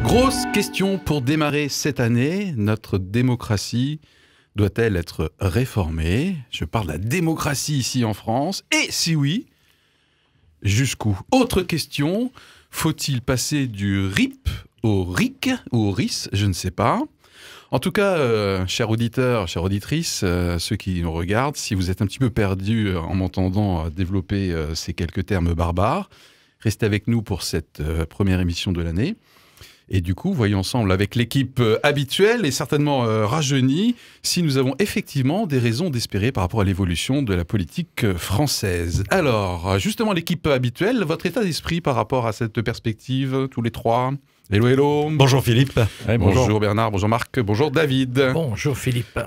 Grosse question pour démarrer cette année. Notre démocratie doit-elle être réformée? Je parle de la démocratie ici en France. Et si oui, jusqu'où? Autre question, faut-il passer du RIP au RIC ou au RIS? Je ne sais pas. En tout cas, chers auditeurs, chères auditrices, ceux qui nous regardent, si vous êtes un petit peu perdus en m'entendant développer ces quelques termes barbares, restez avec nous pour cette première émission de l'année. Et du coup, voyons ensemble avec l'équipe habituelle et certainement rajeunie si nous avons effectivement des raisons d'espérer par rapport à l'évolution de la politique française. Alors, justement, l'équipe habituelle, votre état d'esprit par rapport à cette perspective, tous les trois? Hello, hello. Bonjour Philippe. Ouais, bonjour Bernard, bonjour Marc, bonjour David. Bonjour Philippe.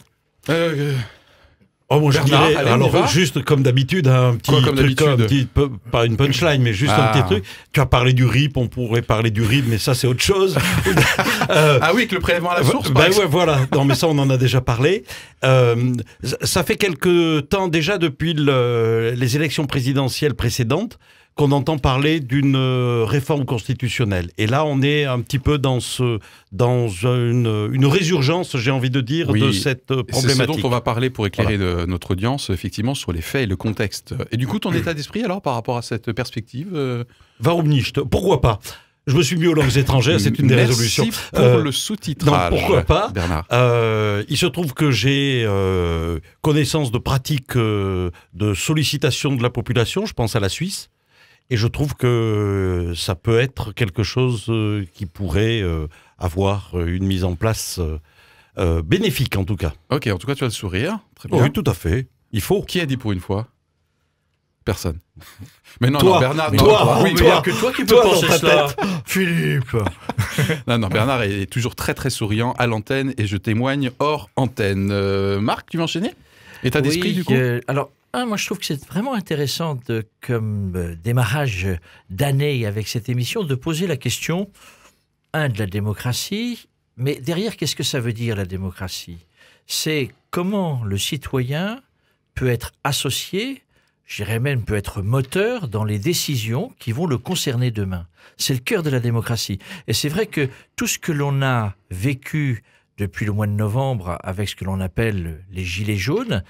Moi, je Bernard, dirais, allez, alors juste comme d'habitude, un petit truc, pas une punchline, mais juste un petit truc. Tu as parlé du RIP, on pourrait parler du RIB, mais ça c'est autre chose. Ah oui, que le prélèvement à la source. Ouais, voilà. Non, mais ça on en a déjà parlé. Ça fait quelque temps déjà depuis les élections présidentielles précédentes qu'on entend parler d'une réforme constitutionnelle. Et là, on est un petit peu dans une résurgence, j'ai envie de dire, oui, de cette problématique. C'est ce dont on va parler pour éclairer notre audience, effectivement, sur les faits et le contexte. Et du coup, ton état d'esprit, alors, par rapport à cette perspective Warum nicht? Pourquoi pas? Je me suis mis aux langues étrangères, c'est une des résolutions. Merci pour le sous-titrage. Non, pourquoi pas, Bernard? Il se trouve que j'ai connaissance de pratiques de sollicitation de la population, je pense à la Suisse. Et je trouve que ça peut être quelque chose qui pourrait avoir une mise en place bénéfique, en tout cas. Ok, en tout cas, tu as le sourire. Très bien. Oui, tout à fait. Il faut. Qui a dit pour une fois? Personne. Mais non, toi, non, Bernard... Toi, oui, il n'y a que toi qui peux penser cela. Philippe. Non, Bernard est toujours très très souriant à l'antenne et je témoigne hors antenne. Marc, tu veux enchaîner? État d'esprit, du coup moi, je trouve que c'est vraiment intéressant comme démarrage d'année avec cette émission de poser la question, de la démocratie, mais derrière, qu'est-ce que ça veut dire, la démocratie? C'est comment le citoyen peut être associé, je dirais même peut être moteur dans les décisions qui vont le concerner demain. C'est le cœur de la démocratie. Et c'est vrai que tout ce que l'on a vécu depuis le mois de novembre avec ce que l'on appelle les gilets jaunes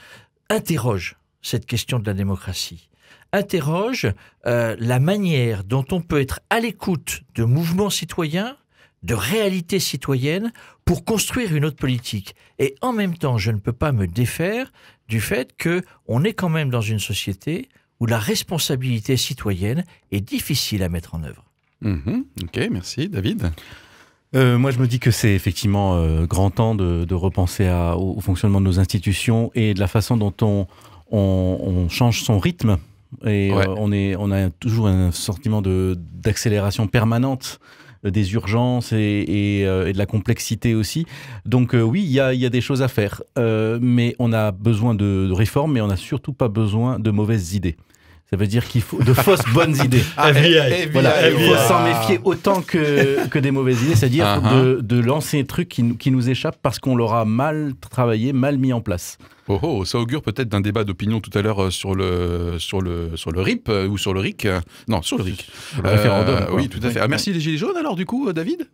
interroge cette question de la démocratie, interroge la manière dont on peut être à l'écoute de mouvements citoyens, de réalités citoyennes, pour construire une autre politique. Et en même temps, je ne peux pas me défaire du fait qu'on est quand même dans une société où la responsabilité citoyenne est difficile à mettre en œuvre. Ok, merci. David? Moi, je me dis que c'est effectivement grand temps de repenser au fonctionnement de nos institutions et de la façon dont on change son rythme. Et ouais. On a toujours un sentiment d'accélération permanente des urgences et de la complexité aussi. Donc oui, il y a des choses à faire. Mais on a besoin de réformes, mais on n'a surtout pas besoin de mauvaises idées. Ça veut dire qu'il faut de fausses bonnes idées. Voilà, il faut s'en méfier autant que des mauvaises idées, c'est-à-dire de lancer des trucs qui nous échappent parce qu'on l'aura mal travaillé, mal mis en place. Ça augure peut-être d'un débat d'opinion tout à l'heure sur le RIP ou sur le RIC. Non, sur le RIC. Le référendum. Oui, tout à fait. Merci les Gilets jaunes alors du coup, David?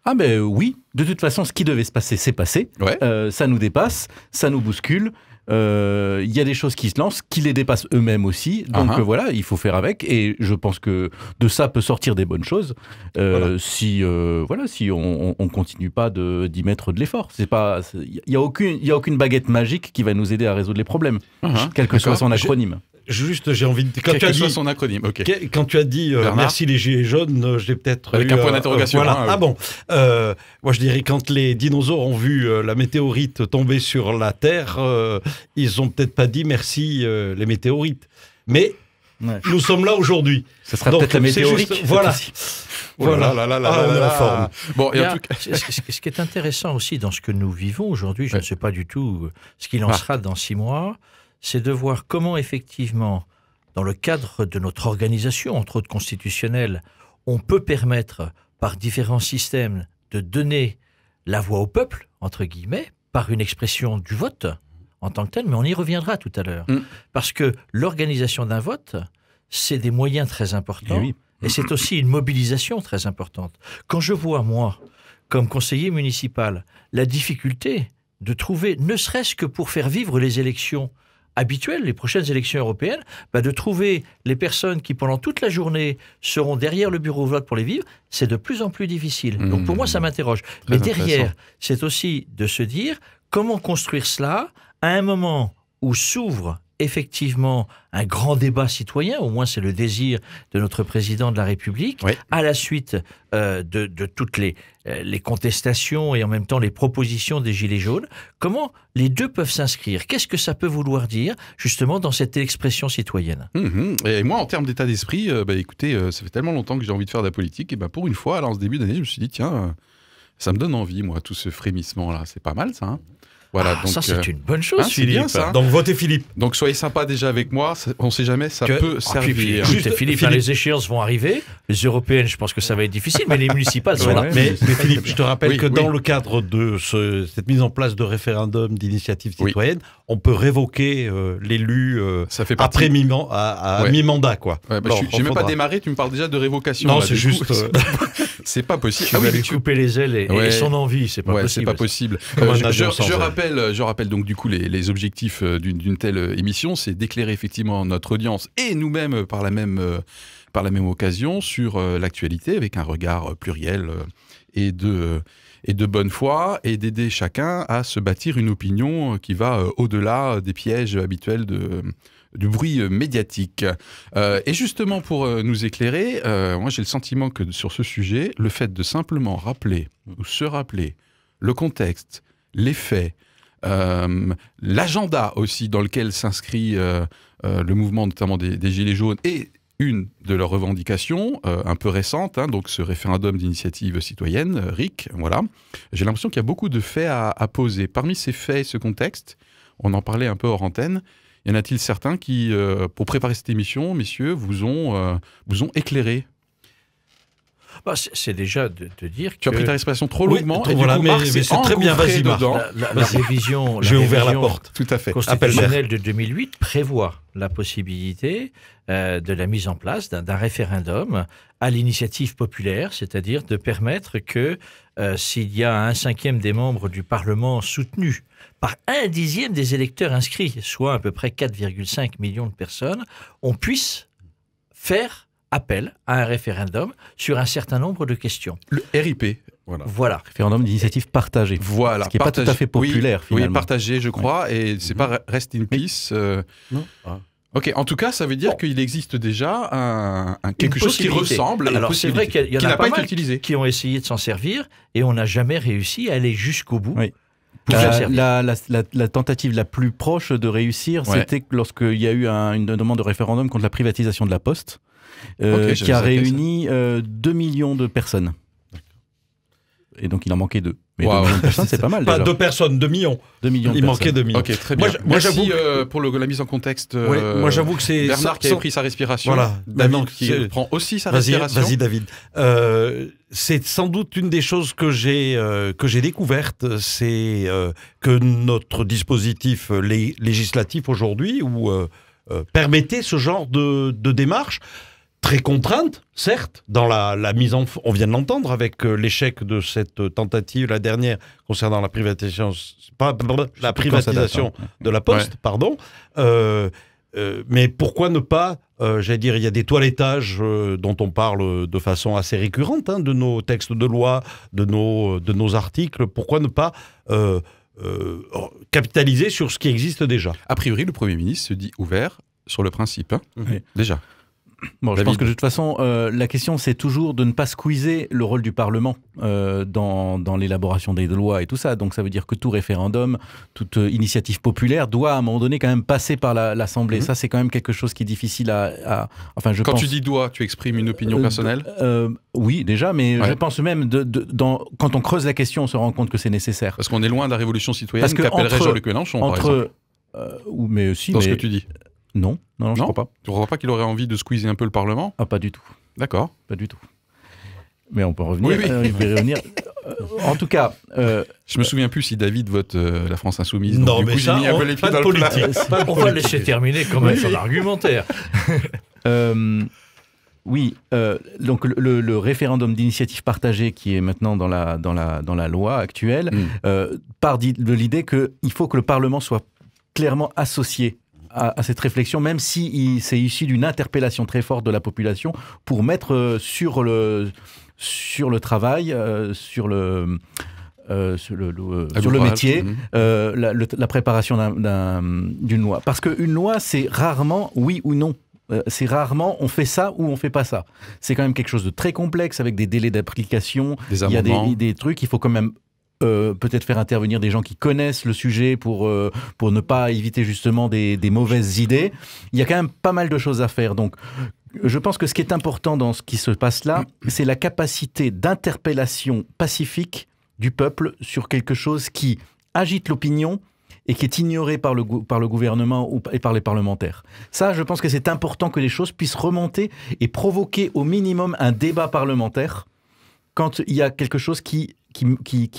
Ah ben oui, de toute façon, ce qui devait se passer, c'est passé. Ouais. Ça nous dépasse, ça nous bouscule. Il y a des choses qui se lancent, qui les dépassent eux-mêmes aussi. Donc voilà, il faut faire avec. Et je pense que de ça peut sortir des bonnes choses si on continue pas d'y mettre de l'effort. Il y a aucune baguette magique qui va nous aider à résoudre les problèmes, quel que soit son acronyme. Juste, j'ai envie de... Quel que soit son acronyme, ok. Quand tu as dit merci les gilets jaunes, j'ai peut-être avec un point d'interrogation. Voilà. Ah bon. Moi, je dirais quand les dinosaures ont vu la météorite tomber sur la Terre, ils ont peut-être pas dit merci les météorites. Mais nous sommes là aujourd'hui. Ça sera peut-être la météorite. Juste, voilà. Voilà. On est en forme. Bon, et en tout cas... Ce qui est intéressant aussi dans ce que nous vivons aujourd'hui, je ne sais pas du tout ce qu'il en sera dans 6 mois, c'est de voir comment effectivement, dans le cadre de notre organisation, entre autres constitutionnelle, on peut permettre, par différents systèmes, de donner la voix au peuple, entre guillemets, par une expression du vote en tant que tel, mais on y reviendra tout à l'heure. Parce que l'organisation d'un vote, c'est des moyens très importants, Et c'est aussi une mobilisation très importante. Quand je vois, moi, comme conseiller municipal, la difficulté de trouver, ne serait-ce que pour faire vivre les élections habituelles, les prochaines élections européennes, de trouver les personnes qui, pendant toute la journée, seront derrière le bureau de vote pour les vivre, c'est de plus en plus difficile. Donc pour moi, ça m'interroge. Mais derrière, c'est aussi de se dire comment construire cela à un moment où s'ouvre effectivement un grand débat citoyen, au moins c'est le désir de notre président de la République, à la suite de toutes les contestations et en même temps les propositions des Gilets jaunes. Comment les deux peuvent s'inscrire? Qu'est-ce que ça peut vouloir dire justement dans cette expression citoyenne? Et moi, en termes d'état d'esprit, écoutez, ça fait tellement longtemps que j'ai envie de faire de la politique, et pour une fois, alors, en ce début d'année, je me suis dit, tiens, ça me donne envie, moi, tout ce frémissement-là. C'est pas mal, ça, hein. Voilà, donc, ça c'est une bonne chose, Philippe. Bien, ça. Donc votez Philippe. Donc soyez sympa déjà avec moi, on ne sait jamais, ça peut servir. Philippe, les échéances vont arriver, les européennes, je pense que ça va être difficile, mais les municipales sont là. Mais Philippe, je te rappelle que dans le cadre de cette mise en place de référendum d'initiative citoyenne, on peut révoquer l'élu après mi-mandat, quoi. Ouais, je n'ai même pas démarré, tu me parles déjà de révocation. Non, là, c'est juste... c'est pas possible. Tu vas lui couper les ailes et son envie, c'est pas possible. C'est pas possible. Je rappelle donc du coup les objectifs d'une telle émission, c'est d'éclairer effectivement notre audience et nous-mêmes par la même occasion sur l'actualité avec un regard pluriel et de bonne foi, et d'aider chacun à se bâtir une opinion qui va au-delà des pièges habituels du bruit médiatique. Et justement, pour nous éclairer, moi j'ai le sentiment que sur ce sujet, le fait de simplement rappeler ou se rappeler le contexte, les faits, l'agenda aussi dans lequel s'inscrit le mouvement notamment des Gilets jaunes et une de leurs revendications un peu récente, donc ce référendum d'initiative citoyenne, RIC, voilà. J'ai l'impression qu'il y a beaucoup de faits à poser. Parmi ces faits et ce contexte, on en parlait un peu hors antenne, y en a-t-il certains qui, pour préparer cette émission, messieurs, vous ont éclairé? C'est déjà de dire que... Tu as pris ta respiration trop longuement, et voilà, du coup, Marc s'est c'est très bien, vas-y, Marc. La révision, j'ai ouvert la porte. Tout à fait. Constitutionnelle de 2008 prévoit la possibilité de la mise en place d'un référendum à l'initiative populaire, c'est-à-dire de permettre que s'il y a 1/5 des membres du Parlement soutenus par 1/10 des électeurs inscrits, soit à peu près 4,5 millions de personnes, on puisse faire appel à un référendum sur un certain nombre de questions. Le RIP, voilà. Référendum d'initiative partagée. Voilà. Ce qui n'est pas tout à fait populaire, finalement. Oui, partagé, je crois, et c'est pas rest in peace. Non. Ok, en tout cas, ça veut dire qu'il existe déjà quelque chose qui ressemble à la Alors, c'est vrai qu'il y en a pas mal qui ont essayé de s'en servir, et on n'a jamais réussi à aller jusqu'au bout. Oui. La tentative la plus proche de réussir, c'était lorsqu'il y a eu une demande de référendum contre la privatisation de la Poste, qui a réuni 2 millions de personnes. Et donc il en manquait 2. Mais 2 millions de personnes, c'est pas mal déjà. Pas 2 personnes, 2 millions. 2 millions il manquait 2 millions. Ok, très bien. Moi, Merci pour la mise en contexte. Moi j'avoue que c'est... Bernard qui a pris sa respiration. Voilà. David qui prend aussi sa respiration. Vas-y David. C'est sans doute une des choses que j'ai découvertes, c'est que notre dispositif législatif aujourd'hui permettait ce genre de démarche, très contrainte, certes, dans la mise en... On vient de l'entendre avec l'échec de cette tentative, la dernière, concernant la privatisation... la privatisation de la Poste, pardon. Mais pourquoi ne pas... j'allais dire, il y a des toilettages dont on parle de façon assez récurrente, de nos textes de loi, de nos articles. Pourquoi ne pas capitaliser sur ce qui existe déjà? A priori, le Premier ministre se dit ouvert sur le principe, déjà. Bon, je pense que de toute façon, la question, c'est toujours de ne pas squeezer le rôle du Parlement dans l'élaboration des lois et tout ça. Donc ça veut dire que tout référendum, toute initiative populaire doit à un moment donné quand même passer par l'Assemblée. Ça, c'est quand même quelque chose qui est difficile enfin, je pense... Quand tu dis doit, tu exprimes une opinion personnelle? Oui, déjà, mais je pense même, quand on creuse la question, on se rend compte que c'est nécessaire. Parce qu'on est loin de la révolution citoyenne qu'appellerait Jean-Luc Mélenchon, par exemple. Mais aussi, dans ce que tu dis. Non, je crois pas. Tu ne crois pas qu'il aurait envie de squeezer un peu le Parlement? Ah, pas du tout. D'accord. Pas du tout. Mais on peut revenir. Oui. Il va y revenir. En tout cas... Je me souviens plus si David vote la France Insoumise. Non, mais ça, pas de politique. On va le laisser terminer quand même son argumentaire. Oui, donc le référendum d'initiative partagée qui est maintenant dans la loi actuelle part de l'idée qu'il faut que le Parlement soit clairement associé à cette réflexion, même si c'est issu d'une interpellation très forte de la population pour mettre sur le travail, sur le métier, la préparation d'une loi. Parce qu'une loi, c'est rarement oui ou non. C'est rarement on fait ça ou on fait pas ça. C'est quand même quelque chose de très complexe avec des délais d'application. Il y a des trucs, il faut quand même peut-être faire intervenir des gens qui connaissent le sujet pour ne pas éviter justement des mauvaises idées. Il y a quand même pas mal de choses à faire. Donc, je pense que ce qui est important dans ce qui se passe là, c'est la capacité d'interpellation pacifique du peuple sur quelque chose qui agite l'opinion et qui est ignoré par le gouvernement et par les parlementaires. Ça, je pense que c'est important que les choses puissent remonter et provoquer au minimum un débat parlementaire quand il y a quelque chose qui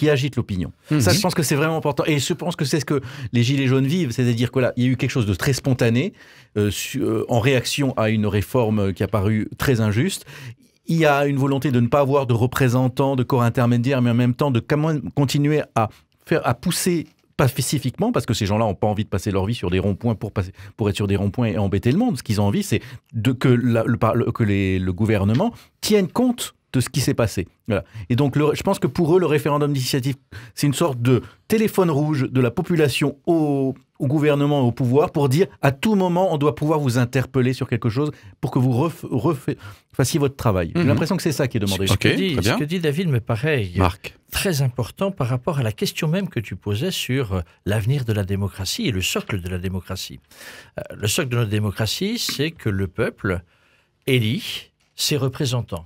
agite l'opinion. Ça, je pense que c'est vraiment important. Et je pense que c'est ce que les Gilets jaunes vivent, c'est-à-dire que là, il y a eu quelque chose de très spontané en réaction à une réforme qui a paru très injuste. Il y a une volonté de ne pas avoir de représentants, de corps intermédiaires, mais en même temps de continuer à pousser pacifiquement, parce que ces gens-là n'ont pas envie de passer leur vie sur des ronds-points pour être sur des ronds-points et embêter le monde. Ce qu'ils ont envie, c'est que le gouvernement tienne compte de ce qui s'est passé. Voilà. Et donc, je pense que pour eux, le référendum d'initiative, c'est une sorte de téléphone rouge de la population au gouvernement, au pouvoir, pour dire à tout moment, on doit pouvoir vous interpeller sur quelque chose pour que vous fassiez votre travail. J'ai l'impression que c'est ça qui est demandé. Ce que dit David me paraît très important par rapport à la question même que tu posais sur l'avenir de la démocratie et le socle de la démocratie. Le socle de notre démocratie, c'est que le peuple élit ses représentants.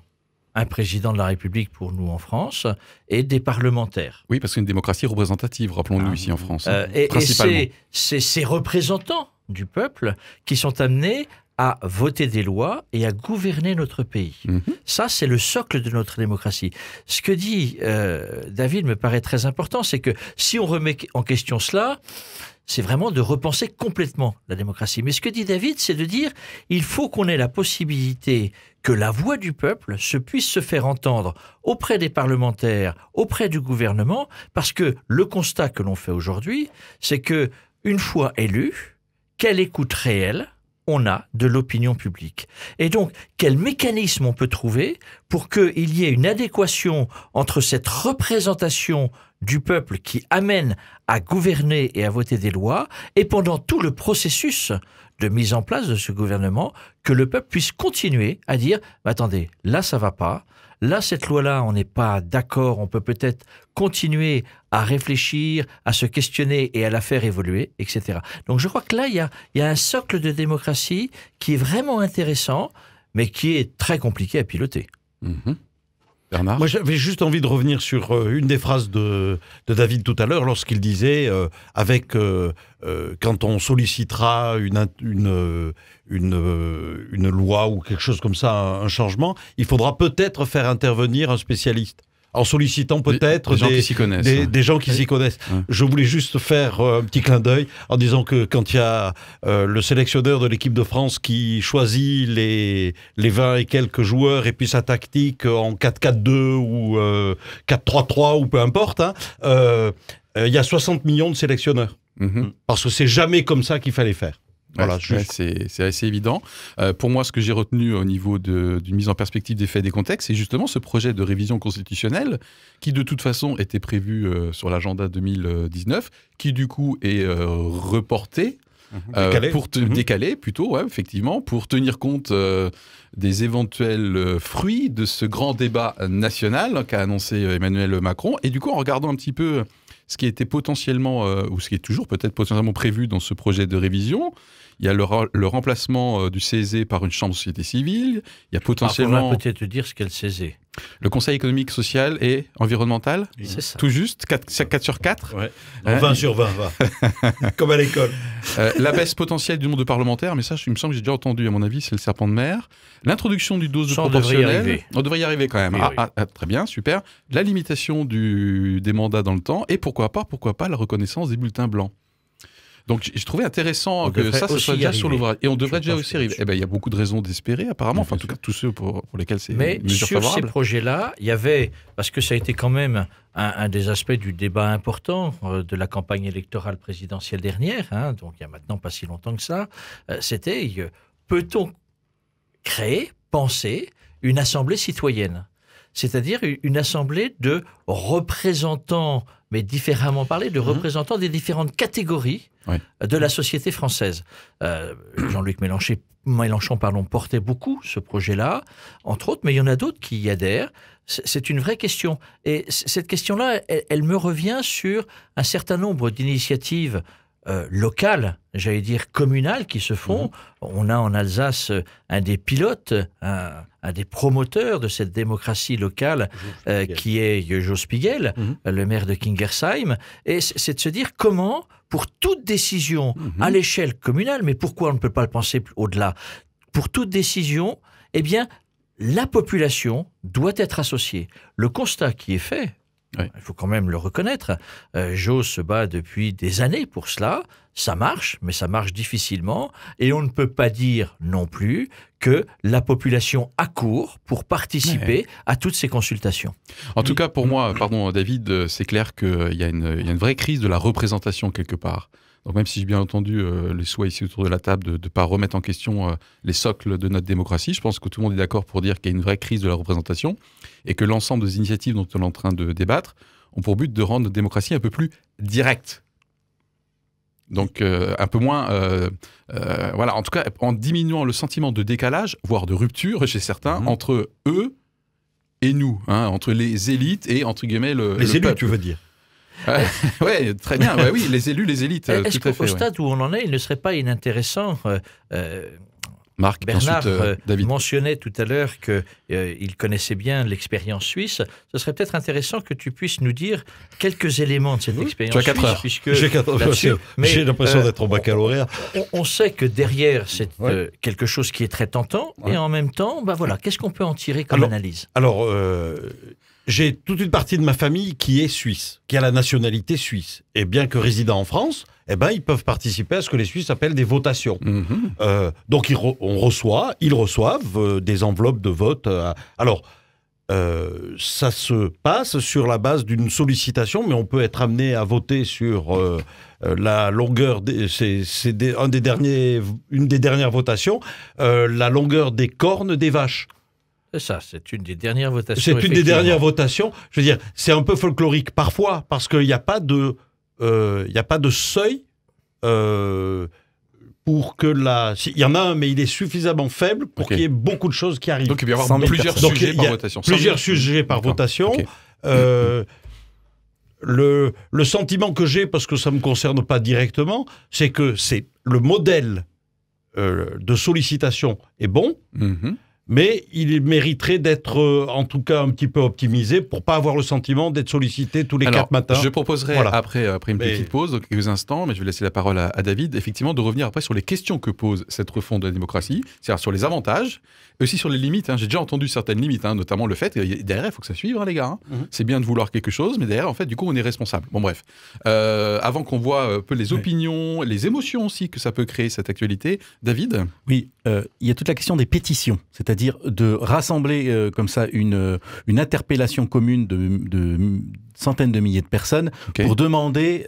Un président de la République pour nous en France et des parlementaires. Oui, parce qu'une démocratie représentative, rappelons-nous ici en France. Principalement. Et c'est ces représentants du peuple qui sont amenés à voter des lois et à gouverner notre pays. Ça, c'est le socle de notre démocratie. Ce que dit David me paraît très important, c'est que si on remet en question cela, c'est vraiment de repenser complètement la démocratie. Mais ce que dit David, c'est de dire il faut qu'on ait la possibilité que la voix du peuple puisse se faire entendre auprès des parlementaires, auprès du gouvernement, parce que le constat que l'on fait aujourd'hui, c'est que une fois élu, quelle écoute réelle on a de l'opinion publique. Et donc, quel mécanisme on peut trouver pour qu'il y ait une adéquation entre cette représentation du peuple qui amène à gouverner et à voter des lois, et pendant tout le processus de mise en place de ce gouvernement, que le peuple puisse continuer à dire « attendez, là ça va pas, là cette loi-là on n'est pas d'accord, on peut peut-être continuer à réfléchir, à se questionner et à la faire évoluer, etc. » Donc je crois que là il y a un socle de démocratie qui est vraiment intéressant, mais qui est très compliqué à piloter. Bernard ? Moi, j'avais juste envie de revenir sur une des phrases de David tout à l'heure, lorsqu'il disait quand on sollicitera une loi ou quelque chose comme ça, un changement, il faudra peut-être faire intervenir un spécialiste. En sollicitant peut-être des gens qui s'y connaissent. Des gens qui s'y connaissent. Ouais. Je voulais juste faire un petit clin d'œil en disant que quand il y a le sélectionneur de l'équipe de France qui choisit les 20 et quelques joueurs et puis sa tactique en 4-4-2 ou 4-3-3 ou peu importe, il y a 60 millions de sélectionneurs. Parce que c'est jamais comme ça qu'il fallait faire. Voilà, c'est assez évident. Pour moi, ce que j'ai retenu au niveau d'une mise en perspective des faits et des contextes, c'est justement ce projet de révision constitutionnelle qui, de toute façon, était prévu sur l'agenda 2019, qui, du coup, est reporté. Décalé plutôt, ouais, effectivement, pour tenir compte des éventuels fruits de ce grand débat national qu'a annoncé Emmanuel Macron. Et du coup, en regardant un petit peu ce qui était potentiellement, ou ce qui est toujours peut-être potentiellement prévu dans ce projet de révision, il y a le remplacement du CESE par une chambre de société civile, il y a potentiellement... On va peut-être te dire ce qu'est le CESE. Le Conseil économique, social et environnemental, c'est ça. Tout juste, 4 sur 4. Ouais. 20 sur 20, va. Comme à l'école. La baisse potentielle du nombre de parlementaires, mais ça, il me semble que j'ai déjà entendu, à mon avis, c'est le serpent de mer. L'introduction du dose de proportionnel. On devrait y arriver quand même. Oui, oui. Très bien, super. La limitation des mandats dans le temps, et pourquoi pas la reconnaissance des bulletins blancs. Donc j'ai trouvé intéressant On que devrait ça aussi soit y déjà sur arriver. l'ouvrage. Et on devrait Je déjà pense aussi que arriver. là-dessus. Eh ben, il y a beaucoup de raisons d'espérer, apparemment. Enfin, en tout cas, tous ceux pour lesquels c'est Mais une mesure sur ces favorable. projets-là, il y avait, parce que ça a été quand même un des aspects du débat important de la campagne électorale présidentielle dernière, hein, donc il y a maintenant pas si longtemps que ça, c'était peut-on créer, penser une assemblée citoyenne, c'est-à-dire une assemblée de représentants, mais différemment parlé, de représentants des différentes catégories de la société française. Jean-Luc Mélenchon portait beaucoup ce projet-là, entre autres, mais il y en a d'autres qui y adhèrent. C'est une vraie question. Et cette question-là, elle me revient sur un certain nombre d'initiatives locales, j'allais dire communales, qui se font. On a en Alsace un des pilotes, un des promoteurs de cette démocratie locale, qui est Jo Spiegel, le maire de Kingersheim. Et c'est de se dire comment, pour toute décision à l'échelle communale, mais pourquoi on ne peut pas le penser au-delà, pour toute décision, eh bien, la population doit être associée. Le constat qui est fait, il faut quand même le reconnaître, Jo se bat depuis des années pour cela, ça marche, mais ça marche difficilement, et on ne peut pas dire non plus que la population accourt pour participer à toutes ces consultations. En tout cas, pour moi, pardon David, c'est clair qu'il y a une vraie crise de la représentation quelque part. Donc même si j'ai bien entendu les souhaits ici autour de la table de ne pas remettre en question les socles de notre démocratie, je pense que tout le monde est d'accord pour dire qu'il y a une vraie crise de la représentation et que l'ensemble des initiatives dont on est en train de débattre ont pour but de rendre notre démocratie un peu plus directe. Donc un peu moins... voilà, en tout cas, en diminuant le sentiment de décalage, voire de rupture chez certains, entre eux et nous, hein, entre les élites et, entre guillemets, les élus, peuple. tu veux dire. Ouais, très bien. Ouais, oui, les élus, les élites. Est-ce tout à qu'au fait, stade où on en est, il ne serait pas inintéressant Marc, Bernard ensuite, David. mentionnait tout à l'heure qu'il connaissait bien l'expérience suisse. Ce serait peut-être intéressant que tu puisses nous dire quelques éléments de cette expérience Tu as 4 suisse. heures. Puisque J'ai 4 heures. J'ai l'impression d'être au baccalauréat. On sait que derrière, c'est quelque chose qui est très tentant. Et en même temps, voilà, qu'est-ce qu'on peut en tirer comme analyse? Alors, j'ai toute une partie de ma famille qui est suisse, qui a la nationalité suisse. Et bien que résidant en France, eh ben, ils peuvent participer à ce que les Suisses appellent des votations. Donc, ils reçoivent des enveloppes de vote. Alors, ça se passe sur la base d'une sollicitation, mais on peut être amené à voter sur la longueur, une des dernières votations, la longueur des cornes des vaches. C'est ça, c'est une des dernières votations. C'est une des dernières votations. Je veux dire, c'est un peu folklorique parfois, parce qu'il n'y a pas de seuil pour que il y en a un, mais il est suffisamment faible pour qu'il y ait beaucoup de choses qui arrivent. Donc il va y avoir plusieurs sujets par votation. Plusieurs sujets par votation. Le sentiment que j'ai, parce que ça ne me concerne pas directement, c'est que c'est le modèle de sollicitation est bon, mais il mériterait d'être en tout cas un petit peu optimisé pour pas avoir le sentiment d'être sollicité tous les 4 matins. Je proposerai après une petite pause, dans quelques instants, mais je vais laisser la parole à David, effectivement, de revenir après sur les questions que pose cette refonte de la démocratie, c'est-à-dire sur les avantages, et aussi sur les limites. J'ai déjà entendu certaines limites, notamment le fait, et derrière, il faut que ça suive, les gars. C'est bien de vouloir quelque chose, mais derrière, en fait, du coup, on est responsable. Bon, bref. Avant qu'on voit un peu les opinions, les émotions aussi que ça peut créer, cette actualité, David? Oui, il y a toute la question des pétitions, c'est-à-dire de rassembler comme ça une interpellation commune de centaines de milliers de personnes pour demander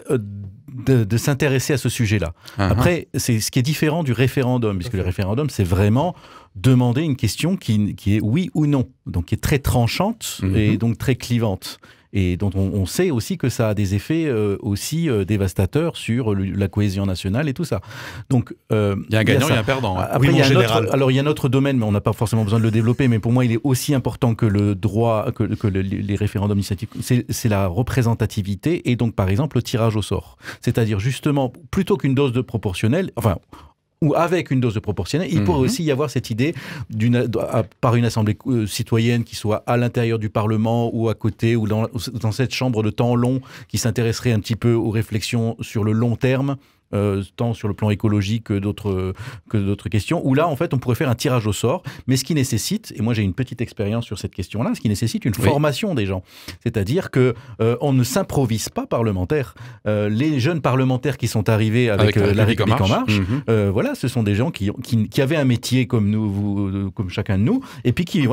de s'intéresser à ce sujet-là. Après, c'est ce qui est différent du référendum, puisque le référendum, c'est vraiment demander une question qui est oui ou non, donc qui est très tranchante et donc très clivante. Et dont on sait aussi que ça a des effets aussi dévastateurs sur la cohésion nationale et tout ça. Donc, il y a un gagnant et un perdant. Après, il y a un autre domaine, mais on n'a pas forcément besoin de le développer, mais pour moi, il est aussi important que le droit, que les référendums initiatiques, c'est la représentativité et donc, par exemple, le tirage au sort. C'est-à-dire, justement, plutôt qu'une dose de proportionnelle, ou avec une dose de proportionnelle, il pourrait aussi y avoir cette idée par une assemblée citoyenne qui soit à l'intérieur du Parlement ou à côté ou dans cette chambre de temps long qui s'intéresserait un petit peu aux réflexions sur le long terme tant sur le plan écologique que d'autres questions, où là, en fait, on pourrait faire un tirage au sort, mais ce qui nécessite, et moi j'ai une petite expérience sur cette question-là, ce qui nécessite une formation des gens. C'est-à-dire que on ne s'improvise pas parlementaire. Les jeunes parlementaires qui sont arrivés avec la République en marche, voilà, ce sont des gens qui avaient un métier comme nous, comme chacun de nous, et puis qui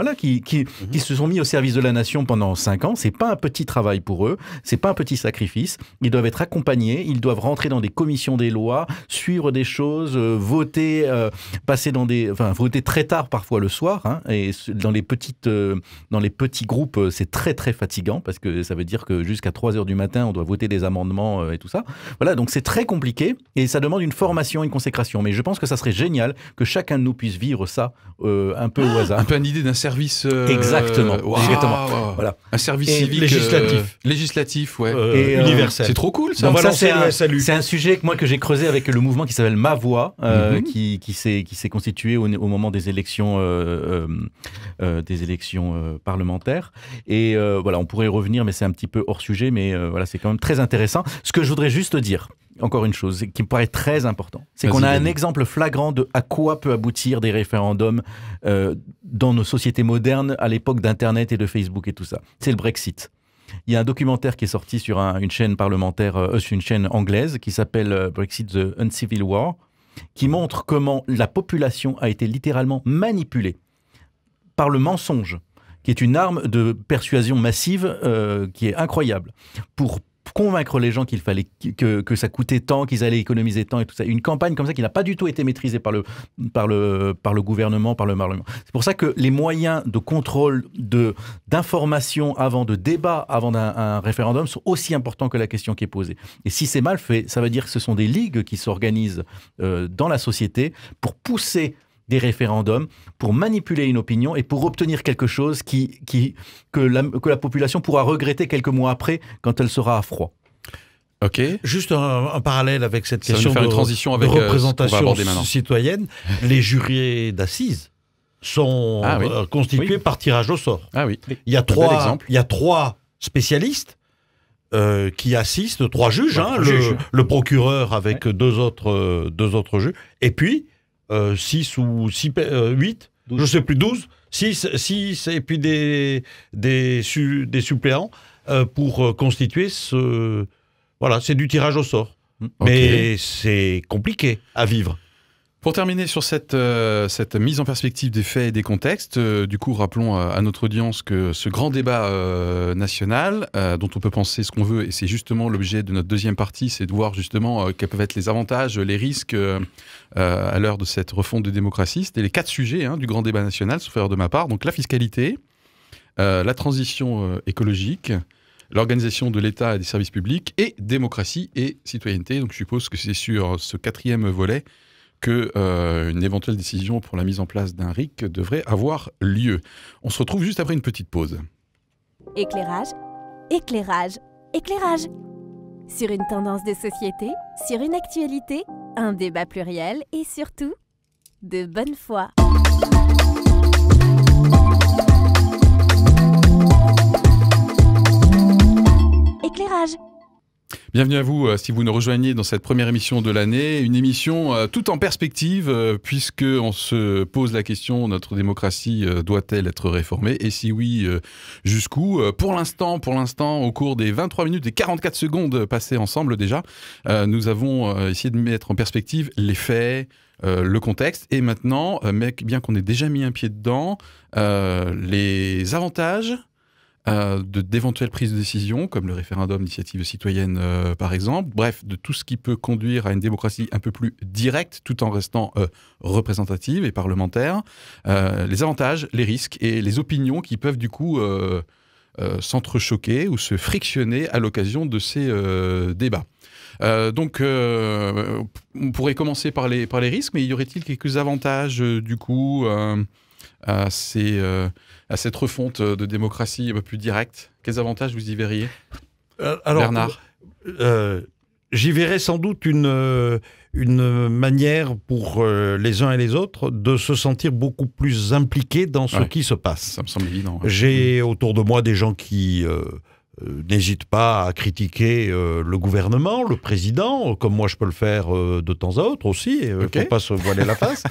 se sont mis au service de la nation pendant 5 ans. C'est pas un petit travail pour eux, c'est pas un petit sacrifice. Ils doivent être accompagnés, ils doivent rentrer dans des commissions des lois, suivre des choses, voter, voter très tard parfois le soir, hein, et dans les petits groupes, c'est très très fatigant parce que ça veut dire que jusqu'à 3h du matin, on doit voter des amendements et tout ça. Voilà, donc c'est très compliqué et ça demande une formation, une consécration. Mais je pense que ça serait génial que chacun de nous puisse vivre ça un peu au hasard. Un peu une idée d'un service... Exactement. Exactement. Voilà. Un service et civique... Législatif, ouais. Universel. C'est trop cool, ça. Donc ça, c'est un sujet que j'ai creusé avec le mouvement qui s'appelle Ma Voix, qui s'est constitué au moment des élections parlementaires. Et voilà, on pourrait y revenir, mais c'est un petit peu hors sujet, mais voilà, c'est quand même très intéressant. Ce que je voudrais juste dire, encore une chose qui me paraît très important, c'est qu'on a un exemple flagrant de à quoi peut aboutir des référendums dans nos sociétés modernes à l'époque d'Internet et de Facebook et tout ça. C'est le Brexit. Il y a un documentaire qui est sorti sur une chaîne parlementaire, une chaîne anglaise, qui s'appelle Brexit The Uncivil War, qui montre comment la population a été littéralement manipulée par le mensonge, qui est une arme de persuasion massive qui est incroyable, pour convaincre les gens qu'il fallait que ça coûtait tant, qu'ils allaient économiser tant et tout ça. Une campagne comme ça qui n'a pas du tout été maîtrisée par le gouvernement, par le Parlement. C'est pour ça que les moyens de contrôle, d'information avant, de débat avant un référendum sont aussi importants que la question qui est posée. Et si c'est mal fait, ça veut dire que ce sont des ligues qui s'organisent dans la société pour pousser des référendums, pour manipuler une opinion et pour obtenir quelque chose que la population pourra regretter quelques mois après quand elle sera à froid. Ok. Juste un parallèle avec cette question une transition avec de représentation citoyenne. Les jurés d'assises sont constitués par tirage au sort. Ah oui. Il y a 3 spécialistes qui assistent, 3 juges, le procureur avec 2 autres juges, et puis 6 ou 8, 12. Je sais plus, 12, 6 et puis des suppléants pour constituer ce... Voilà, c'est du tirage au sort. Mais c'est compliqué à vivre. Pour terminer sur cette mise en perspective des faits et des contextes, du coup, rappelons à notre audience que ce grand débat national, dont on peut penser ce qu'on veut, et c'est justement l'objet de notre deuxième partie, c'est de voir justement quels peuvent être les avantages, les risques à l'heure de cette refonte de démocratie. C'était les 4 sujets du grand débat national, sauf erreur de ma part. Donc la fiscalité, la transition écologique, l'organisation de l'État et des services publics, et démocratie et citoyenneté. Donc je suppose que c'est sur ce 4e volet qu'une éventuelle décision pour la mise en place d'un RIC devrait avoir lieu. On se retrouve juste après une petite pause. Éclairage, éclairage, éclairage. Sur une tendance de société, sur une actualité, un débat pluriel et surtout, de bonne foi. Éclairage. Bienvenue à vous, si vous nous rejoignez dans cette première émission de l'année, une émission tout en perspective, puisqu'on se pose la question, notre démocratie doit-elle être réformée? Et si oui, jusqu'où? Pour l'instant, au cours des 23 minutes et 44 secondes passées ensemble déjà, nous avons essayé de mettre en perspective les faits, le contexte, et maintenant, bien qu'on ait déjà mis un pied dedans, les avantages d'éventuelles prises de décision, comme le référendum d'initiative citoyenne par exemple, bref, de tout ce qui peut conduire à une démocratie un peu plus directe, tout en restant représentative et parlementaire, les avantages, les risques et les opinions qui peuvent du coup s'entrechoquer ou se frictionner à l'occasion de ces débats. Donc, on pourrait commencer par les risques, mais y aurait-il quelques avantages du coup à cette refonte de démocratie un peu plus directe? Quels avantages vous y verriez, Bernard? J'y verrais sans doute une manière pour les uns et les autres de se sentir beaucoup plus impliqués dans ce qui se passe. Ça me semble évident. Ouais. J'ai autour de moi des gens qui n'hésite pas à critiquer le gouvernement, le président, comme moi je peux le faire de temps à autre aussi, il ne faut pas se voiler la face,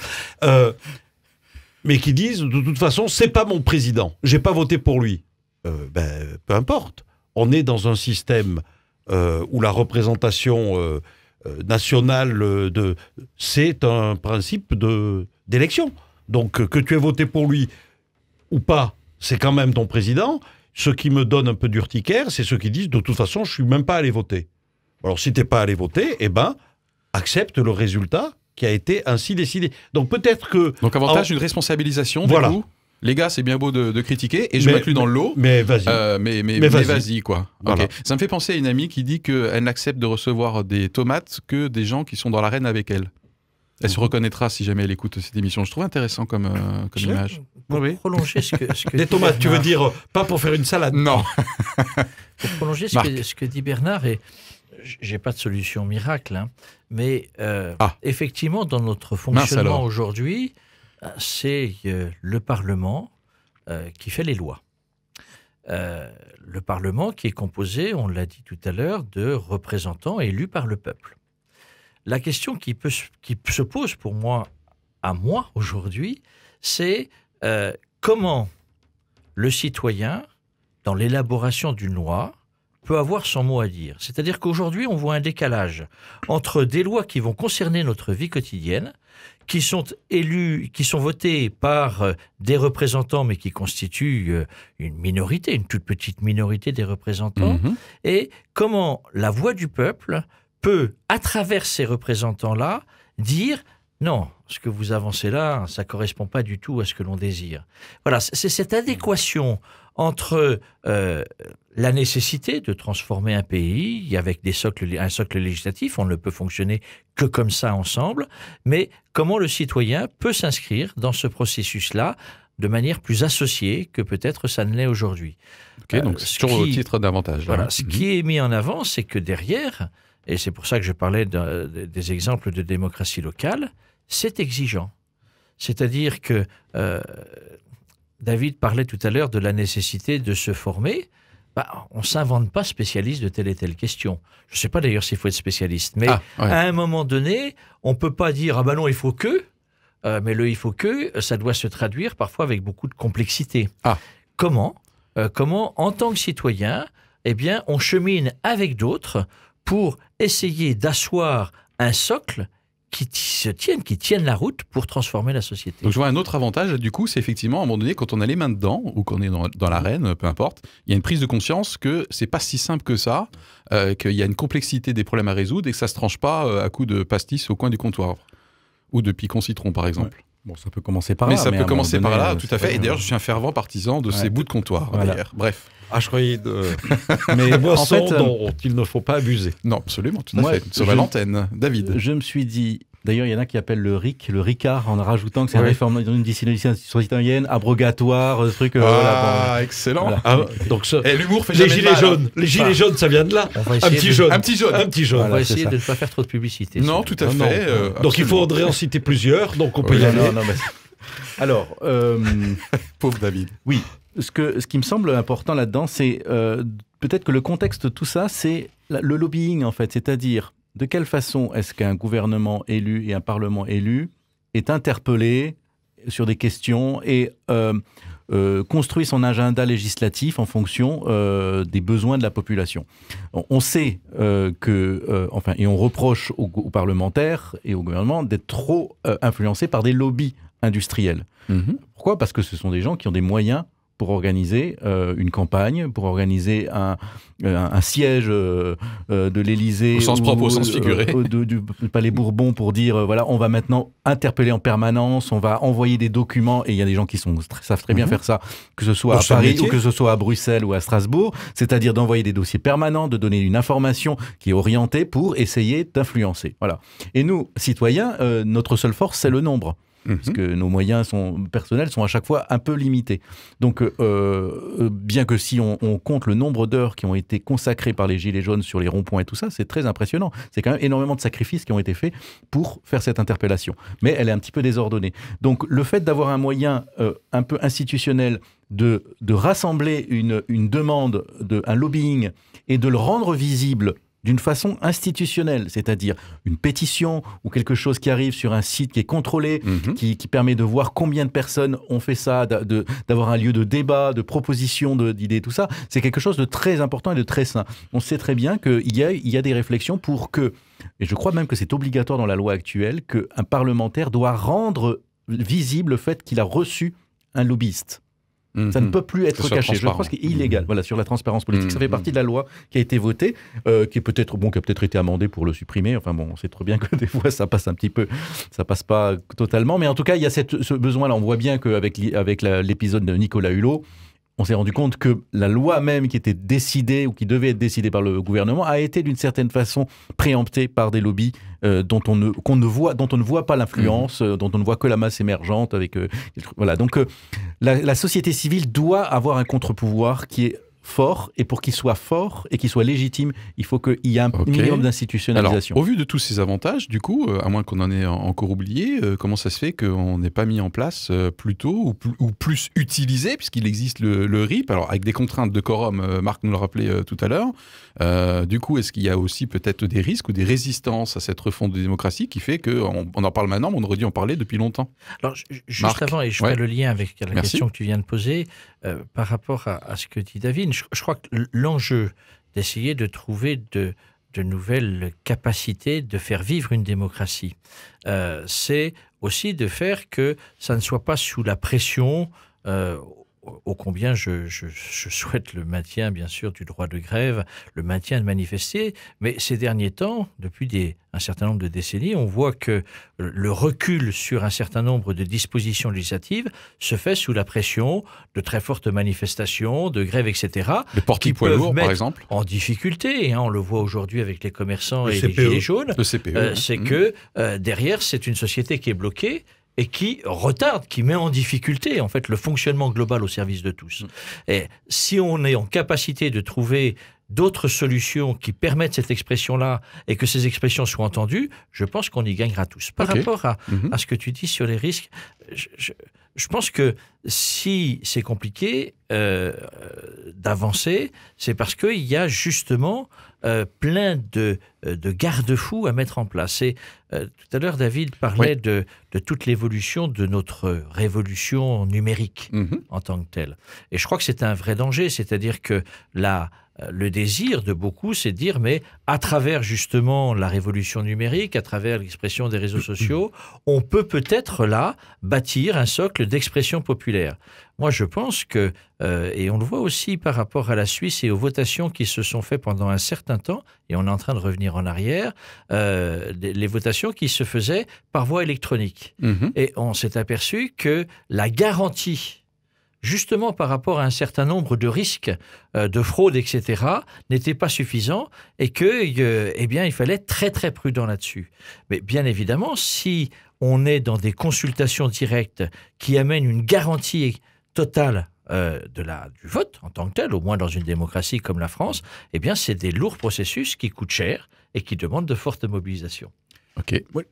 mais qui disent, de toute façon, c'est pas mon président, j'ai pas voté pour lui. Peu importe. On est dans un système où la représentation nationale, c'est un principe d'élection. Donc, que tu aies voté pour lui ou pas, c'est quand même ton président. Ce qui me donne un peu d'urticaire, c'est ceux qui disent, de toute façon, je ne suis même pas allé voter. Alors, si tu n'es pas allé voter, accepte le résultat qui a été ainsi décidé. Donc, peut-être que... Donc, avantage d'une responsabilisation, du coup. Les gars, c'est bien beau de critiquer, et je m'inclus dans le lot. Mais vas-y. Mais vas-y, quoi. Voilà. Okay. Ça me fait penser à une amie qui dit qu'elle n'accepte de recevoir des tomates que des gens qui sont dans l'arène avec elle. Elle se reconnaîtra si jamais elle écoute cette émission. Je trouve intéressant comme image. Pour prolonger ce que des tomates, tu veux dire, pas pour faire une salade. Non. Pour prolonger ce que dit Bernard, et j'ai pas de solution miracle, hein, mais effectivement, dans notre fonctionnement aujourd'hui, c'est le Parlement qui fait les lois. Le Parlement qui est composé, on l'a dit tout à l'heure, de représentants élus par le peuple. La question qui se pose pour moi, aujourd'hui, c'est comment le citoyen, dans l'élaboration d'une loi, peut avoir son mot à dire. C'est-à-dire qu'aujourd'hui, on voit un décalage entre des lois qui vont concerner notre vie quotidienne, qui sont élus, qui sont votés par des représentants, mais qui constituent une minorité, une toute petite minorité des représentants, et comment la voix du peuple peut, à travers ces représentants-là, dire « Non, ce que vous avancez là, ça ne correspond pas du tout à ce que l'on désire. » Voilà, c'est cette adéquation entre la nécessité de transformer un pays avec un socle législatif, on ne peut fonctionner que comme ça ensemble, mais comment le citoyen peut s'inscrire dans ce processus-là de manière plus associée que peut-être ça ne l'est aujourd'hui. Ok, donc c'est toujours au titre d'avantage. Voilà, ce qui est mis en avant, c'est que derrière, et c'est pour ça que je parlais des exemples de démocratie locale, c'est exigeant. C'est-à-dire que David parlait tout à l'heure de la nécessité de se former. On ne s'invente pas spécialiste de telle et telle question. Je ne sais pas d'ailleurs s'il faut être spécialiste, mais à un moment donné, on ne peut pas dire « Ah ben non, il faut que », mais le « il faut que », ça doit se traduire parfois avec beaucoup de complexité. Comment, en tant que citoyen, on chemine avec d'autres pour essayer d'asseoir un socle qui tiennent la route pour transformer la société. Donc je vois un autre avantage, du coup, c'est effectivement, à un moment donné, quand on a les mains dedans, ou qu'on est dans l'arène, peu importe, il y a une prise de conscience que c'est pas si simple que ça, qu'il y a une complexité des problèmes à résoudre et que ça se tranche pas à coups de pastis au coin du comptoir. Ou de picon citron, par exemple. Ouais. Bon, ça peut commencer par là. Mais ça peut commencer par là, tout à fait. Et d'ailleurs, je suis un fervent partisan de ces bouts de comptoir, d'ailleurs. Bref. Je croyais mais boissons dont il ne faut pas abuser. Non, absolument, tout à fait. Sur l'antenne, David. Je me suis dit, d'ailleurs, il y en a qui appellent le RIC, le Ricard, en rajoutant que c'est une réforme d'une discipline citoyenne, abrogatoire, ce truc. Excellent. Voilà. Donc l'humour fait les gilets jaunes. Les gilets jaunes, ça vient de là. Un petit jaune. Un petit jaune. On va essayer de ne pas faire trop de publicité. Non, tout à fait. Donc il faudrait en citer plusieurs, donc on peut y aller. Alors, pauvre David. Oui. Ce qui me semble important là-dedans, c'est peut-être que le contexte de tout ça, c'est le lobbying, en fait. C'est-à-dire, de quelle façon est-ce qu'un gouvernement élu et un parlement élu est interpellé sur des questions et construit son agenda législatif en fonction des besoins de la population. On sait et on reproche aux parlementaires et au gouvernement d'être trop influencés par des lobbies industriels. Pourquoi ? Parce que ce sont des gens qui ont des moyens pour organiser une campagne, pour organiser un siège de l'Élysée. Au sens propre, au sens figuré. Du Palais Bourbon pour dire, voilà, on va maintenant interpeller en permanence, on va envoyer des documents, et il y a des gens qui savent très bien faire ça, que ce soit à Paris ou que ce soit à Bruxelles ou à Strasbourg, c'est-à-dire d'envoyer des dossiers permanents, de donner une information qui est orientée pour essayer d'influencer. Voilà. Et nous, citoyens, notre seule force, c'est le nombre. parce que nos moyens personnels sont à chaque fois un peu limités. Donc, bien que si on compte le nombre d'heures qui ont été consacrées par les Gilets jaunes sur les ronds-points et tout ça, c'est très impressionnant. C'est quand même énormément de sacrifices qui ont été faits pour faire cette interpellation. Mais elle est un petit peu désordonnée. Donc, le fait d'avoir un moyen un peu institutionnel de rassembler une demande, un lobbying, et de le rendre visible d'une façon institutionnelle, c'est-à-dire une pétition ou quelque chose qui arrive sur un site qui est contrôlé, qui permet de voir combien de personnes ont fait ça, d'avoir un lieu de débat, de proposition d'idées, tout ça, c'est quelque chose de très important et de très sain. On sait très bien qu'il y a des réflexions pour que, et je crois même que c'est obligatoire dans la loi actuelle, qu'un parlementaire doit rendre visible le fait qu'il a reçu un lobbyiste. Ça ne peut plus être caché. Je pense qu'il est illégal. Voilà, sur la transparence politique, ça fait partie de la loi qui a été votée, qui a peut-être été amendée pour le supprimer. Enfin bon, on sait très bien que des fois ça passe un petit peu, ça passe pas totalement. Mais en tout cas, il y a ce besoin-là. On voit bien qu'avec l'épisode de Nicolas Hulot, on s'est rendu compte que la loi même qui était décidée ou qui devait être décidée par le gouvernement a été d'une certaine façon préemptée par des lobbies dont on ne voit pas l'influence, dont on ne voit que la masse émergente. Voilà. Donc la société civile doit avoir un contre-pouvoir qui est fort, et pour qu'il soit fort et qu'il soit légitime, il faut qu'il y ait un minimum d'institutionnalisation. Alors, au vu de tous ces avantages, du coup, à moins qu'on en ait encore oublié, comment ça se fait qu'on n'ait pas mis en place plus tôt ou plus utilisé, puisqu'il existe le RIP, alors avec des contraintes de quorum, Marc nous le rappelait tout à l'heure. Du coup, est-ce qu'il y a aussi peut-être des risques ou des résistances à cette refonte de démocratie qui fait qu'on en parle maintenant, mais on aurait dû en parler depuis longtemps? Alors, juste Marc, avant, et je ferai le lien avec la Merci. question que tu viens de poser, par rapport à ce que dit David, je crois que l'enjeu d'essayer de trouver de nouvelles capacités de faire vivre une démocratie, c'est aussi de faire que ça ne soit pas sous la pression, ô combien je souhaite le maintien, bien sûr, du droit de grève, le maintien de manifester, mais ces derniers temps, depuis un certain nombre de décennies, on voit que le recul sur un certain nombre de dispositions législatives se fait sous la pression de très fortes manifestations, de grèves, etc. Le portique poids lourd, par exemple. En difficulté, hein, on le voit aujourd'hui avec les commerçants et les CPE. gilets jaunes, Le CPE. c'est que derrière, c'est une société qui est bloquée et qui retarde, qui met en difficulté en fait le fonctionnement global au service de tous. Et si on est en capacité de trouver d'autres solutions qui permettent cette expression-là et que ces expressions soient entendues, je pense qu'on y gagnera tous. Par rapport à ce que tu dis sur les risques, je pense que si c'est compliqué d'avancer, c'est parce qu'il y a justement plein de garde-fous à mettre en place. Et tout à l'heure, David parlait de toute l'évolution de notre révolution numérique en tant que telle. Et je crois que c'est un vrai danger, c'est-à-dire que le désir de beaucoup, c'est de dire, mais à travers justement la révolution numérique, à travers l'expression des réseaux sociaux, on peut peut-être là bâtir un socle d'expression populaire. Moi, je pense que, et on le voit aussi par rapport à la Suisse et aux votations qui se sont faites pendant un certain temps, et on est en train de revenir en arrière, les votations qui se faisaient par voie électronique. Et on s'est aperçu que la garantie, justement par rapport à un certain nombre de risques de fraude, etc., n'était pas suffisant et il fallait être très très prudent là-dessus. Mais bien évidemment, si on est dans des consultations directes qui amènent une garantie totale du vote en tant que tel, au moins dans une démocratie comme la France, eh bien c'est des lourds processus qui coûtent cher et qui demandent de fortes mobilisations. Ok. Ouais.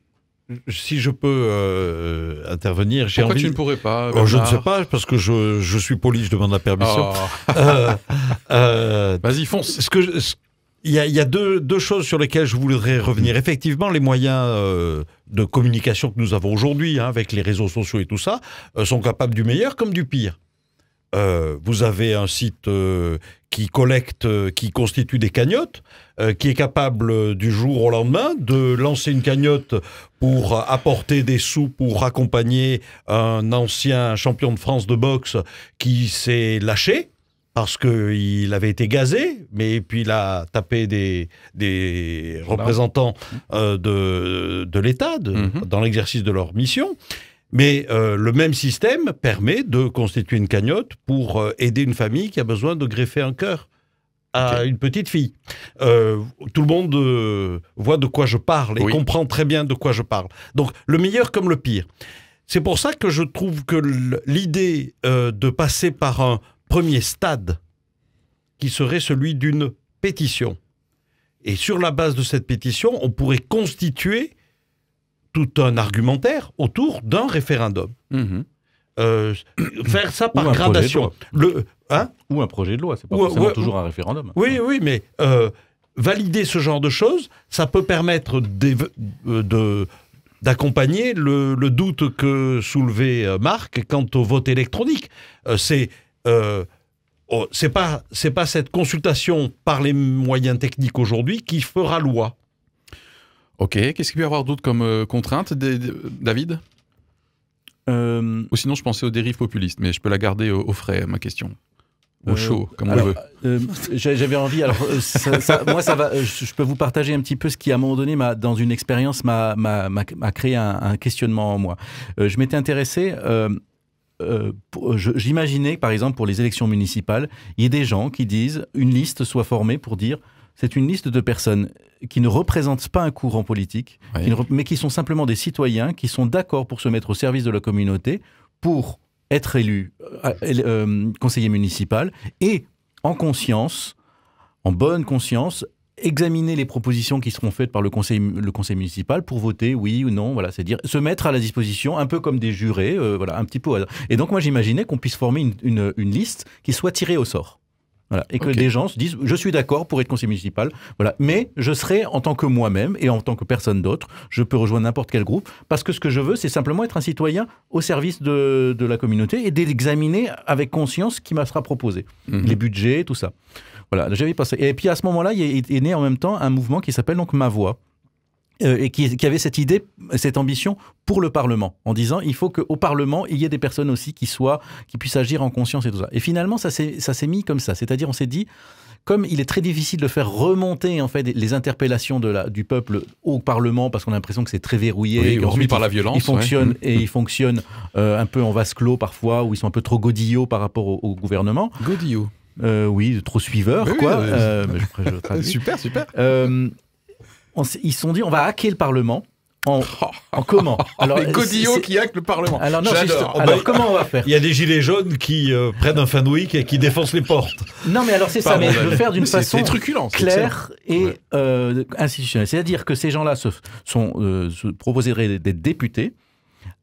Si je peux intervenir, j'ai Pourquoi envie... tu ne pourrais pas, Je ne Bernard sais pas, parce que je suis poli, je demande la permission. Vas-y, fonce. Il y a deux choses sur lesquelles je voudrais revenir. Effectivement, les moyens de communication que nous avons aujourd'hui, avec les réseaux sociaux et tout ça, sont capables du meilleur comme du pire. Vous avez un site qui constitue des cagnottes, qui est capable du jour au lendemain de lancer une cagnotte pour apporter des sous pour accompagner un ancien champion de France de boxe qui s'est lâché parce qu'il avait été gazé, mais puis il a tapé des représentants de l'État dans l'exercice de leur mission. Mais le même système permet de constituer une cagnotte pour aider une famille qui a besoin de greffer un cœur à une petite fille. Tout le monde voit de quoi je parle et comprend très bien de quoi je parle. Donc, le meilleur comme le pire. c'est pour ça que je trouve que l'idée de passer par un premier stade, qui serait celui d'une pétition, et sur la base de cette pétition, on pourrait constituer tout un argumentaire autour d'un référendum. Faire ça par gradation. Ou un projet de loi, c'est pas forcément toujours un référendum. Oui, mais valider ce genre de choses, ça peut permettre d'accompagner le doute que soulevait Marc quant au vote électronique. C'est pas cette consultation par les moyens techniques aujourd'hui qui fera loi. Ok, qu'est-ce qu'il peut y avoir d'autre comme contrainte, David ? Ou sinon, je pensais aux dérives populistes, mais je peux la garder au frais, ma question. Au chaud, comme on le veut. J'avais envie, alors moi ça va, je peux vous partager un petit peu ce qui à un moment donné, dans une expérience, m'a créé un questionnement en moi. Je m'étais intéressé, j'imaginais par exemple pour les élections municipales, il y ait des gens qui disent, une liste soit formée pour dire, c'est une liste de personnes qui ne représentent pas un courant politique, mais qui sont simplement des citoyens qui sont d'accord pour se mettre au service de la communauté, pour être élu conseiller municipal et en conscience, en bonne conscience, examiner les propositions qui seront faites par le conseil municipal pour voter oui ou non, voilà, c'est-à-dire se mettre à la disposition, un peu comme des jurés, voilà, un petit peu au hasard. Et donc moi j'imaginais qu'on puisse former une liste qui soit tirée au sort. Voilà, et que des gens se disent, je suis d'accord pour être conseiller municipal, voilà, mais je serai en tant que moi-même et en tant que personne d'autre, je peux rejoindre n'importe quel groupe, parce que ce que je veux, c'est simplement être un citoyen au service de la communauté et d'examiner avec conscience ce qui me sera proposé, les budgets, tout ça. Voilà, j'avais passé. Et puis à ce moment-là, il est né en même temps un mouvement qui s'appelle donc Ma Voix, et qui avait cette idée, cette ambition pour le Parlement, en disant il faut qu'au Parlement, il y ait des personnes aussi qui puissent agir en conscience et tout ça. Et finalement, ça s'est mis comme ça. C'est-à-dire, on s'est dit, comme il est très difficile de faire remonter en fait les interpellations du peuple au Parlement, parce qu'on a l'impression que c'est très verrouillé, remis par la violence. Ils fonctionnent, et ils fonctionnent un peu en vase clos parfois, où ils sont un peu trop godillots par rapport au gouvernement. Godillot. Oui, trop suiveurs, quoi. Je traduis. Super. Ils se sont dit, on va hacker le Parlement. En comment? Alors, les godillots qui hackent le Parlement. Alors, non, alors comment on va faire? Il y a des gilets jaunes qui prennent un Fenwick et qui défoncent les portes. Non, mais alors c'est ça, mais le faire d'une façon claire et institutionnelle. C'est-à-dire que ces gens-là se proposeraient d'être députés,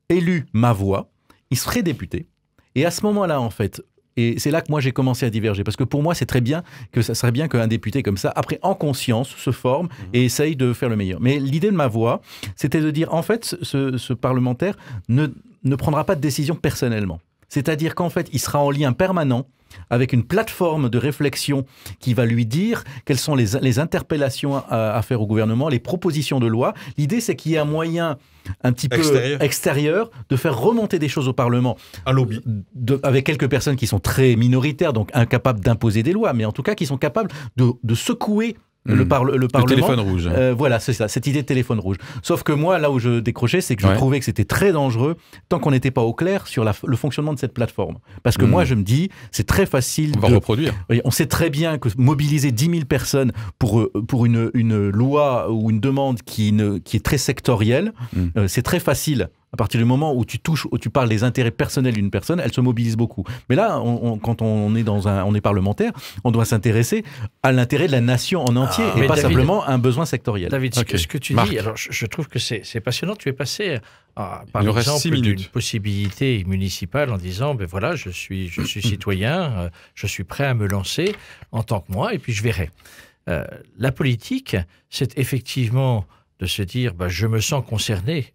élus Ma Voix, ils seraient députés. Et à ce moment-là, en fait, et c'est là que moi j'ai commencé à diverger, parce que pour moi c'est très bien que ça serait bien qu'un député comme ça, après en conscience, se forme et essaye de faire le meilleur. Mais l'idée de Ma Voix, c'était de dire en fait ce parlementaire ne prendra pas de décision personnellement. C'est-à-dire qu'en fait il sera en lien permanent avec une plateforme de réflexion qui va lui dire quelles sont les interpellations à faire au gouvernement, les propositions de loi. L'idée, c'est qu'il y ait un moyen un petit peu extérieur de faire remonter des choses au Parlement. Un lobby. Avec quelques personnes qui sont très minoritaires, donc incapables d'imposer des lois, mais en tout cas qui sont capables de secouer le Parlement. Le téléphone rouge. Voilà, c'est ça, cette idée de téléphone rouge. Sauf que moi, là où je décrochais, c'est que je trouvais que c'était très dangereux tant qu'on n'était pas au clair sur le fonctionnement de cette plateforme. Parce que moi, je me dis, c'est très facile de reproduire. On sait très bien que mobiliser 10 000 personnes pour une loi ou une demande qui est très sectorielle, c'est très facile. À partir du moment où tu parles des intérêts personnels d'une personne, elle se mobilise beaucoup. Mais là, quand on est parlementaire, on doit s'intéresser à l'intérêt de la nation en entier et pas simplement à un besoin sectoriel. David, ce que tu dis, alors je trouve que c'est passionnant. Tu es passé par l'exemple d'une possibilité municipale en disant, ben voilà, je suis citoyen, je suis prêt à me lancer en tant que moi, et puis je verrai. La politique, c'est effectivement de se dire, je me sens concerné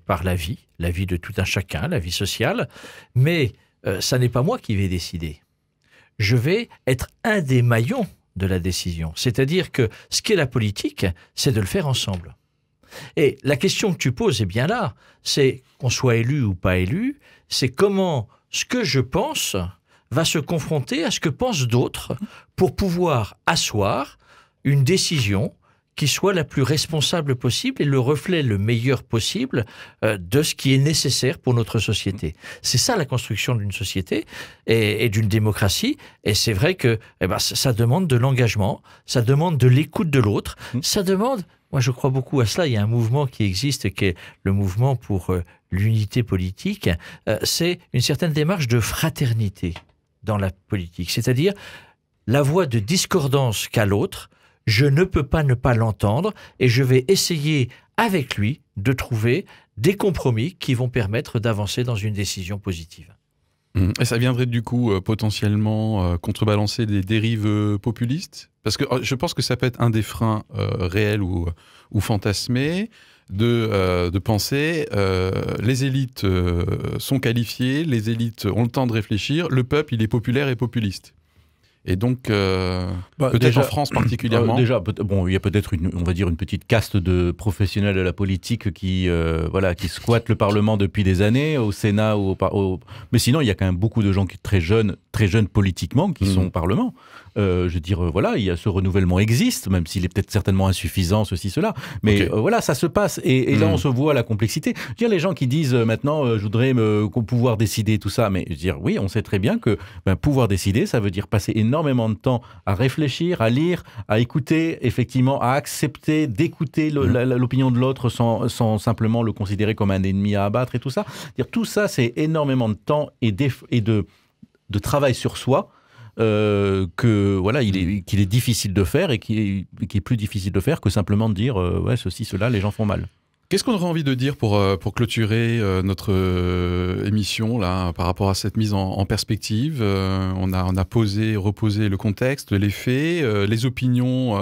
par la vie de tout un chacun, la vie sociale, mais ça n'est pas moi qui vais décider. Je vais être un des maillons de la décision. C'est-à-dire que ce qu'est la politique, c'est de le faire ensemble. Et la question que tu poses est bien là, c'est qu'on soit élu ou pas élu, c'est comment ce que je pense va se confronter à ce que pensent d'autres pour pouvoir asseoir une décision qui soit la plus responsable possible et le reflet le meilleur possible de ce qui est nécessaire pour notre société. C'est ça la construction d'une société et d'une démocratie. Et c'est vrai que ça demande de l'engagement, ça demande de l'écoute de l'autre, ça demande Moi, je crois beaucoup à cela. Il y a un mouvement qui existe, qui est le mouvement pour l'unité politique. C'est une certaine démarche de fraternité dans la politique. C'est-à-dire, la voix de discordance qu'a l'autre, je ne peux pas ne pas l'entendre et je vais essayer avec lui de trouver des compromis qui vont permettre d'avancer dans une décision positive. Et ça viendrait du coup potentiellement contrebalancer des dérives populistes? Parce que je pense que ça peut être un des freins réels ou fantasmés de penser les élites sont qualifiées, les élites ont le temps de réfléchir, le peuple il est populaire et populiste. Et donc, peut-être déjà, en France particulièrement. Déjà, il y a peut-être on va dire une petite caste de professionnels de la politique qui squattent le Parlement depuis des années, au Sénat mais sinon, il y a quand même beaucoup de gens qui très jeunes politiquement, qui sont au Parlement. Je veux dire, il y a ce renouvellement existe, même s'il est peut-être certainement insuffisant, ceci, cela. Mais ça se passe. Et là, on se voit la complexité. Je veux dire, les gens qui disent maintenant, je voudrais pouvoir décider, tout ça. Mais je veux dire, oui, on sait très bien que pouvoir décider, ça veut dire passer énormément de temps à réfléchir, à lire, à écouter, effectivement, à accepter, d'écouter l'opinion de l'autre sans simplement le considérer comme un ennemi à abattre et tout ça. Dire, tout ça, c'est énormément de temps et de travail sur soi. Qu'il est difficile de faire et qui est plus difficile de faire que simplement de dire ceci, cela, les gens font mal. Qu'est-ce qu'on aurait envie de dire pour clôturer notre émission là, par rapport à cette mise en perspective? On a reposé le contexte, les faits, les opinions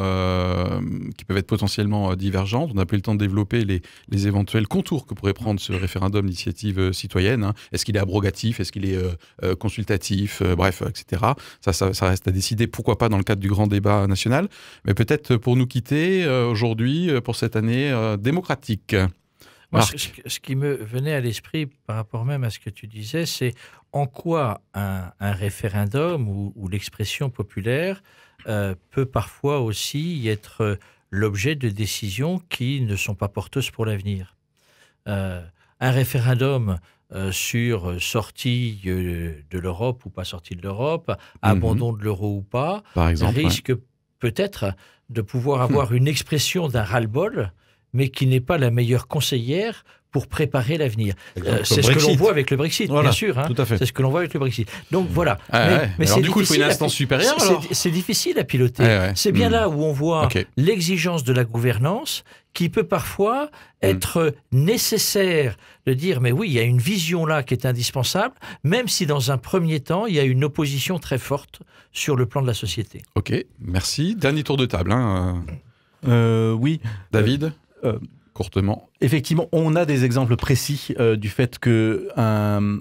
qui peuvent être potentiellement divergentes. On n'a pas eu le temps de développer les éventuels contours que pourrait prendre ce référendum d'initiative citoyenne. Hein. Est-ce qu'il est abrogatif? Est-ce qu'il est consultatif? Bref, etc. Ça reste à décider, pourquoi pas dans le cadre du grand débat national. Mais peut-être pour nous quitter aujourd'hui, pour cette année démocratique. Moi, ce qui me venait à l'esprit par rapport même à ce que tu disais, c'est en quoi un référendum ou l'expression populaire peut parfois aussi être l'objet de décisions qui ne sont pas porteuses pour l'avenir. Un référendum sur sortie de l'Europe ou pas sortie de l'Europe, abandon de l'euro ou pas, par exemple, risque peut-être de pouvoir avoir une expression d'un ras-le-bol, mais qui n'est pas la meilleure conseillère pour préparer l'avenir. C'est ce que l'on voit avec le Brexit, bien sûr. Hein. Tout à fait. C'est ce que l'on voit avec le Brexit. Donc voilà. Mais alors, du coup, il faut une instance supérieure. C'est difficile à piloter. C'est bien là où on voit l'exigence de la gouvernance qui peut parfois être nécessaire de dire, mais oui, il y a une vision là qui est indispensable, même si dans un premier temps, il y a une opposition très forte sur le plan de la société. Ok, merci. Dernier tour de table. Hein. Oui. David courtement. Effectivement, on a des exemples précis du fait que un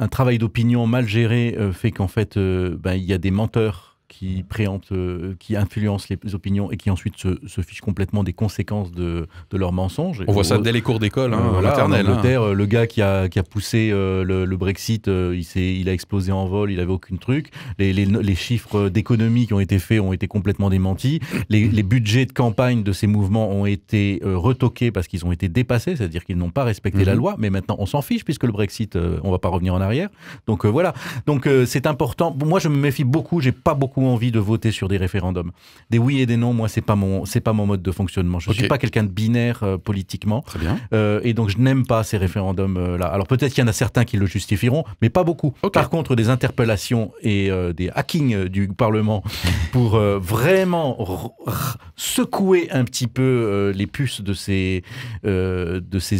travail d'opinion mal géré fait qu'en fait, il y a des menteurs qui préemptent, qui influencent les opinions et qui ensuite se fichent complètement des conséquences de leurs mensonges. On voit ça dès les cours d'école, maternelle. En Angleterre, le gars qui a poussé le Brexit, il a explosé en vol, il n'avait aucun truc. Les chiffres d'économie qui ont été faits ont été complètement démentis. Les budgets de campagne de ces mouvements ont été retoqués parce qu'ils ont été dépassés, c'est-à-dire qu'ils n'ont pas respecté la loi. Mais maintenant, on s'en fiche puisque le Brexit, on ne va pas revenir en arrière. Donc voilà. Donc c'est important. Moi, je me méfie beaucoup. J'ai pas beaucoup envie de voter sur des référendums. Des oui et des non, moi, c'est pas mon mode de fonctionnement. Je suis pas quelqu'un de binaire politiquement. Très bien. Et donc, je n'aime pas ces référendums-là. Alors, peut-être qu'il y en a certains qui le justifieront, mais pas beaucoup. Par contre, des interpellations et des hackings du Parlement pour vraiment secouer un petit peu les puces de ces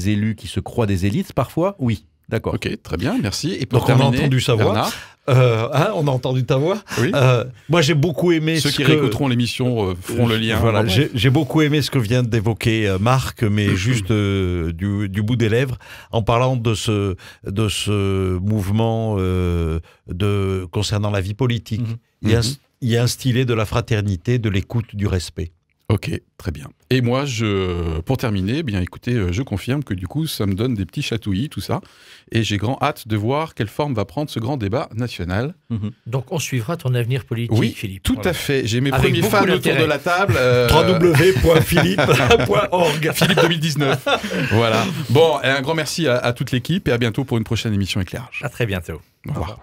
élus qui se croient des élites, parfois, oui. D'accord. Ok, très bien, merci. Et pour donc terminer, on a entendu sa voix. On a entendu ta voix. Oui. Moi, j'ai beaucoup aimé. Ceux qui réécouteront l'émission feront le lien. Voilà, j'ai beaucoup aimé ce que vient d'évoquer Marc, mais juste du bout des lèvres, en parlant de ce mouvement concernant la vie politique. Il y a instillé de la fraternité, de l'écoute, du respect. Ok, très bien. Et moi, pour terminer, écoutez, je confirme que du coup, ça me donne des petits chatouillis, tout ça. Et j'ai grand hâte de voir quelle forme va prendre ce grand débat national. Donc, on suivra ton avenir politique, oui, Philippe. Tout à fait. J'ai mes premiers fans autour de la table. www.philippe.org Philippe 2019. Voilà. Bon, un grand merci à toute l'équipe et à bientôt pour une prochaine émission Éclairage. À très bientôt. Au revoir.